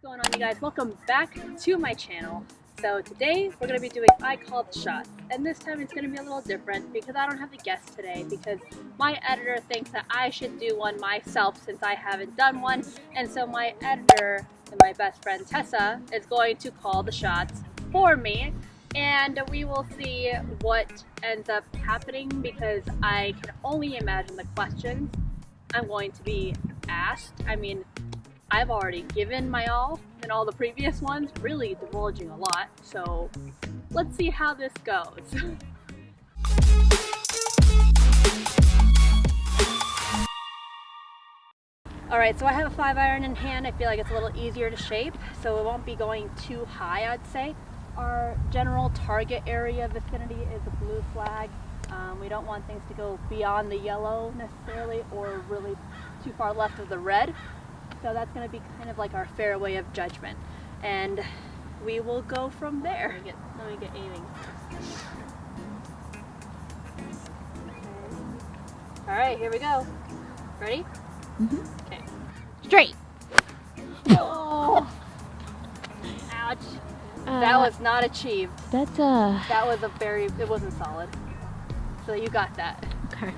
Going on, you guys? Welcome back to my channel. So today we're going to be doing I Called the Shots, and this time it's going to be a little different because I don't have the guest today because my editor thinks that I should do one myself since I haven't done one, and so my editor and my best friend Tessa is going to call the shots for me, and we will see what ends up happening because I can only imagine the questions I'm going to be asked. I mean, I've already given my all in all the previous ones, really divulging a lot, so let's see how this goes. Alright, so I have a 5-iron in hand. I feel like it's a little easier to shape, so it won't be going too high, I'd say. Our general target area vicinity is a blue flag. We don't want things to go beyond the yellow necessarily or really too far left of the red. So that's going to be kind of like our fairway of judgment, and we will go from there. Let me get aiming. Okay. All right, here we go. Ready? Mm-hmm. Okay. Straight. Oh! Ouch! That was not achieved. That's That was it wasn't solid. So you got that. Okay.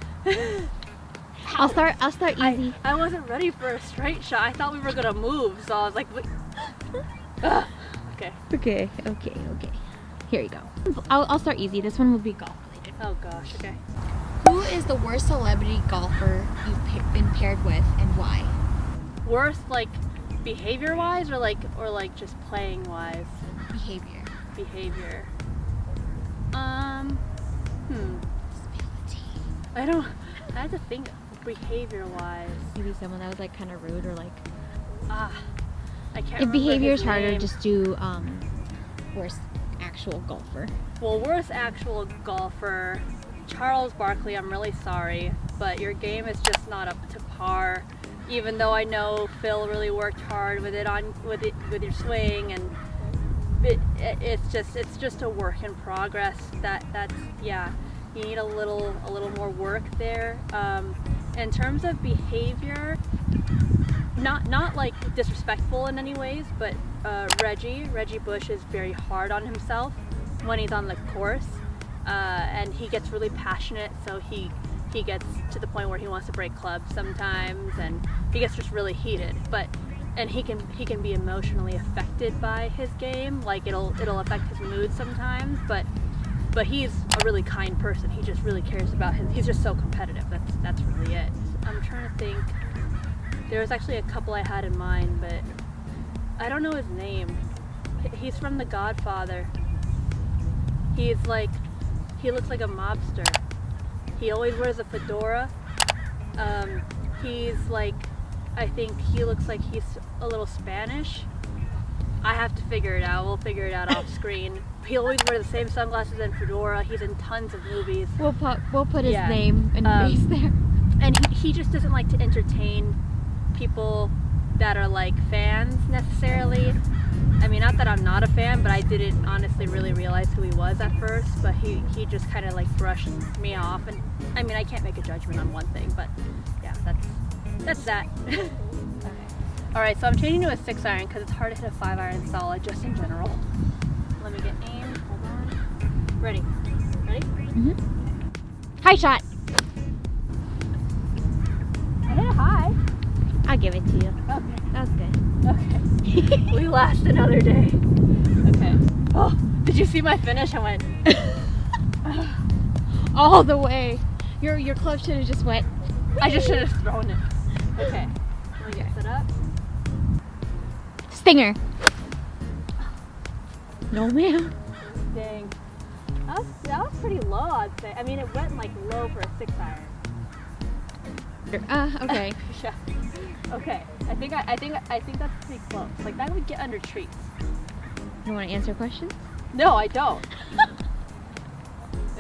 I'll start easy. I wasn't ready for a straight shot. I thought we were gonna move, so I was like, okay. Okay. Here you go. I'll start easy. This one will be golf related. Oh gosh, okay. Who is the worst celebrity golfer you've been paired with, and why? Worst, like behavior-wise, or like just playing-wise? Behavior. I have to think behavior-wise. Maybe someone that was like kind of rude or like. I can't. If remember behavior his is harder, name. just do worst actual golfer. Well, worst actual golfer, Charles Barkley. I'm really sorry, but your game is just not up to par. Even though I know Phil really worked hard with your swing, and it's just a work in progress. That's yeah. You need a little more work there. In terms of behavior, not like disrespectful in any ways, but Reggie Bush is very hard on himself when he's on the course, and he gets really passionate. So he gets to the point where he wants to break clubs sometimes, and he gets just really heated. And he can be emotionally affected by his game. Like it'll affect his mood sometimes, but he's a really kind person. He just really cares about he's just so competitive. That's really it. I'm trying to think. There was actually a couple I had in mind, but I don't know his name. He's from The Godfather. He looks like a mobster. He always wears a fedora. I think he looks like he's a little Spanish. I have to figure it out. We'll figure it out off screen. He always wears the same sunglasses and fedora. He's in tons of movies. We'll put his name and face there. And he just doesn't like to entertain people that are like fans necessarily. I mean, not that I'm not a fan, but I didn't honestly really realize who he was at first. But he just kind of like brushed me off. And I mean, I can't make a judgment on one thing, but yeah, that's that. Okay. All right, so I'm changing to a 6-iron because it's hard to hit a 5-iron solid just in general. Let me get aim. Hold on. Ready? Mm-hmm. High shot. I hit it high. I'll give it to you. Okay. That was good. Okay. We last another day. Okay. Oh, did you see my finish? I went all the way. Your club should have just went. I just should have thrown it. Okay. Let me get set up. Stinger. No, ma'am. Dang. That was pretty low, I'd say. I mean, it went like low for a 6-iron. Okay. Yeah. Okay. I think that's pretty close. Like that would get under trees. You want to answer questions? No, I don't.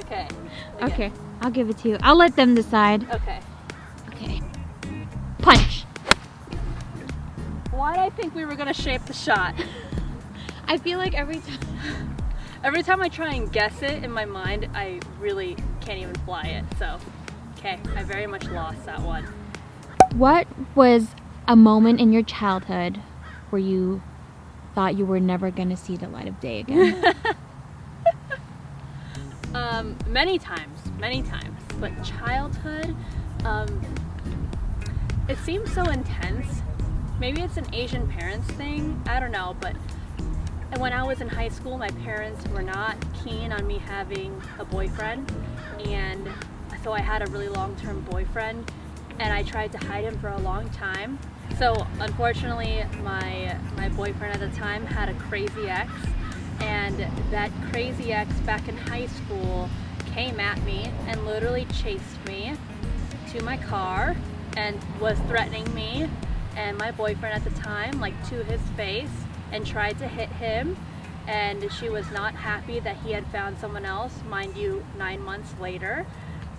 Okay. Okay. I'll give it to you. I'll let them decide. Okay. Okay. Punch. Why did I think we were gonna shape the shot? I feel like every time I try and guess it in my mind, I really can't even fly it. So, okay, I very much lost that one. What was a moment in your childhood where you thought you were never going to see the light of day again? Many times. But childhood, it seems so intense. Maybe it's an Asian parents thing, I don't know, but when I was in high school, my parents were not keen on me having a boyfriend, and so I had a really long-term boyfriend, and I tried to hide him for a long time. So unfortunately, my boyfriend at the time had a crazy ex, and that crazy ex back in high school came at me and literally chased me to my car and was threatening me and my boyfriend at the time, like, to his face, and tried to hit him. And she was not happy that he had found someone else, mind you, 9 months later.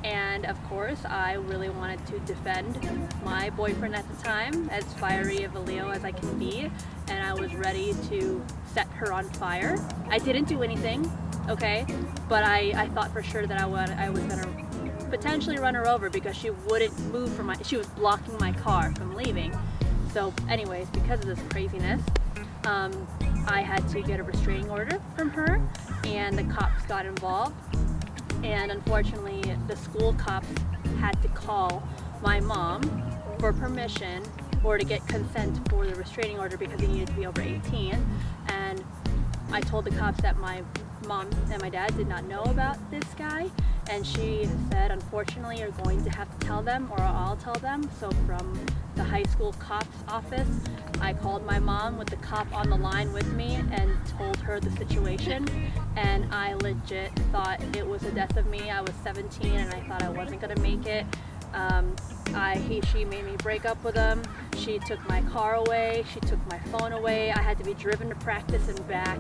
And of course, I really wanted to defend my boyfriend at the time, as fiery of a Leo as I can be, and I was ready to set her on fire. I didn't do anything, okay, but I thought for sure that I was gonna potentially run her over because she wouldn't move from she was blocking my car from leaving. So anyways, because of this craziness, I had to get a restraining order from her, and the cops got involved. And unfortunately, the school cops had to call my mom for permission or to get consent for the restraining order because he needed to be over 18. And I told the cops that my mom and my dad did not know about this guy, and she said, unfortunately, you're going to have to tell them or I'll tell them. So from the high school cops office, I called my mom with the cop on the line with me and told her the situation, and I legit thought it was the death of me. I was 17 and I thought I wasn't gonna make it. She made me break up with him. She took my car away. She took my phone away. I had to be driven to practice and back.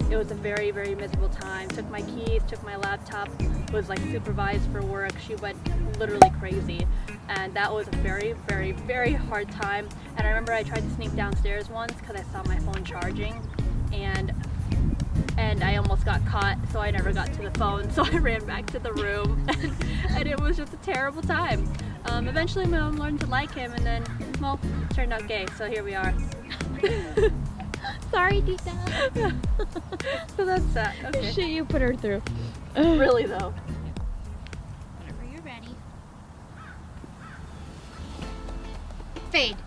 It was a very, very miserable time. Took my keys, took my laptop, was like supervised for work. She went literally crazy. And that was a very, very, very hard time. And I remember I tried to sneak downstairs once because I saw my phone charging, and I almost got caught, so I never got to the phone, so I ran back to the room, and it was just a terrible time. Eventually my mom learned to like him, and then, well, turned out gay, so here we are. Sorry, Tita. So that's that. Okay. Shit you put her through. Really though. Whenever you're ready. Fade.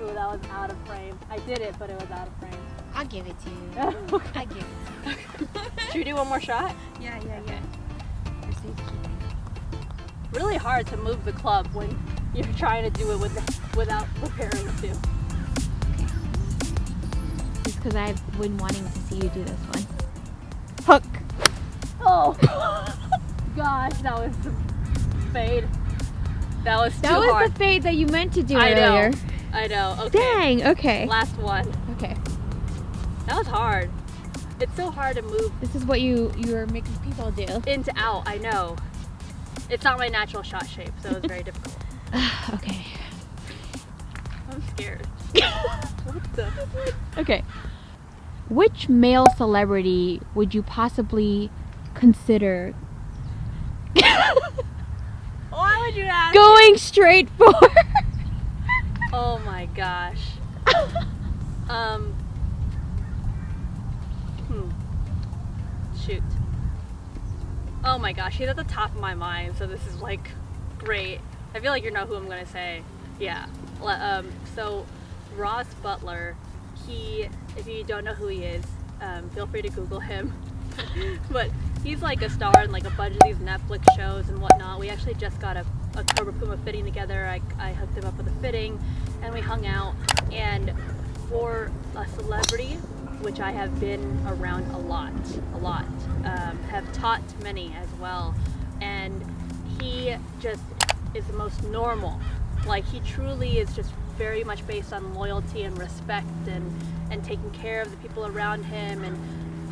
Ooh, that was out of frame. I did it, but it was out of frame. I'll give it to you. Okay. I give it to you. Should we do one more shot? Yeah. For safekeeping. Really hard to move the club when you're trying to do it without preparing to. Just because I've been wanting to see you do this one. Hook. Oh, gosh, that was the fade. That was too That was hard. the fade that you meant to do I earlier. I know. Okay. Dang, okay. Last one. Okay. That was hard. It's so hard to move This is what you're making people do. in to out. I know. It's not my natural shot shape, so it's very difficult. Okay. I'm scared. What the? Okay. Which male celebrity would you possibly consider Why would you ask? going straight for? Oh my gosh. Shoot. Oh my gosh, he's at the top of my mind, so this is like great. I feel like you know who I'm gonna say. Yeah. So Ross Butler, if you don't know who he is, feel free to Google him. But he's like a star in like a bunch of these Netflix shows and whatnot. We actually just got a Cobra Puma fitting together. I hooked him up with a fitting and we hung out. And for a celebrity, which I have been around a lot, have taught many as well, and he just is the most normal. Like, he truly is just very much based on loyalty and respect and taking care of the people around him, and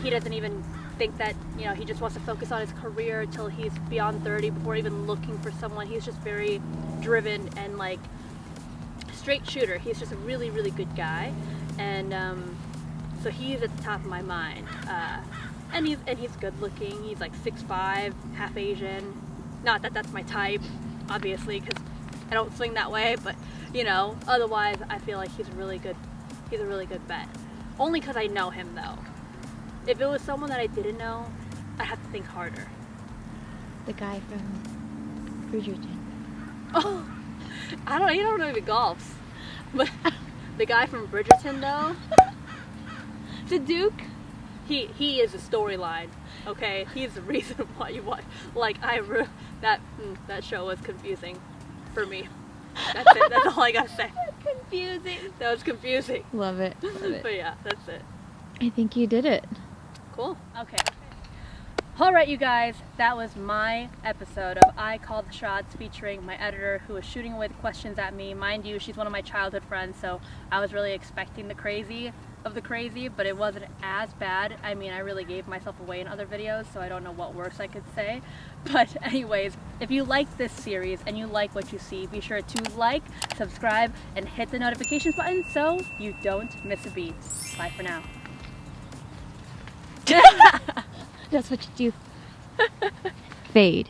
he doesn't even think that, you know, he just wants to focus on his career till he's beyond 30 before even looking for someone. He's just very driven and like straight shooter. He's just a really, really good guy, and so he's at the top of my mind. And he's good looking. He's like 6'5", half Asian. Not that that's my type, obviously, because I don't swing that way, but you know, otherwise I feel like he's a really good he's a really good bet. Only because I know him though. If it was someone that I didn't know, I'd have to think harder. The guy from Bridgerton. Oh, he don't know if he golfs. But the guy from Bridgerton though, The Duke? he is a storyline. Okay, he's the reason why you watch. Like that show was confusing for me. That's it. That's all I gotta say. Confusing. That was confusing. Love it. Love it. But yeah, that's it. I think you did it. Cool. Okay. Alright, you guys, that was my episode of I Call the Shots featuring my editor who was shooting away the questions at me. Mind you, she's one of my childhood friends, so I was really expecting the crazy of the crazy, but it wasn't as bad. I mean, I really gave myself away in other videos, so I don't know what worse I could say. But anyways, if you like this series and you like what you see, be sure to like, subscribe, and hit the notifications button so you don't miss a beat. Bye for now. That's what you do. Fade.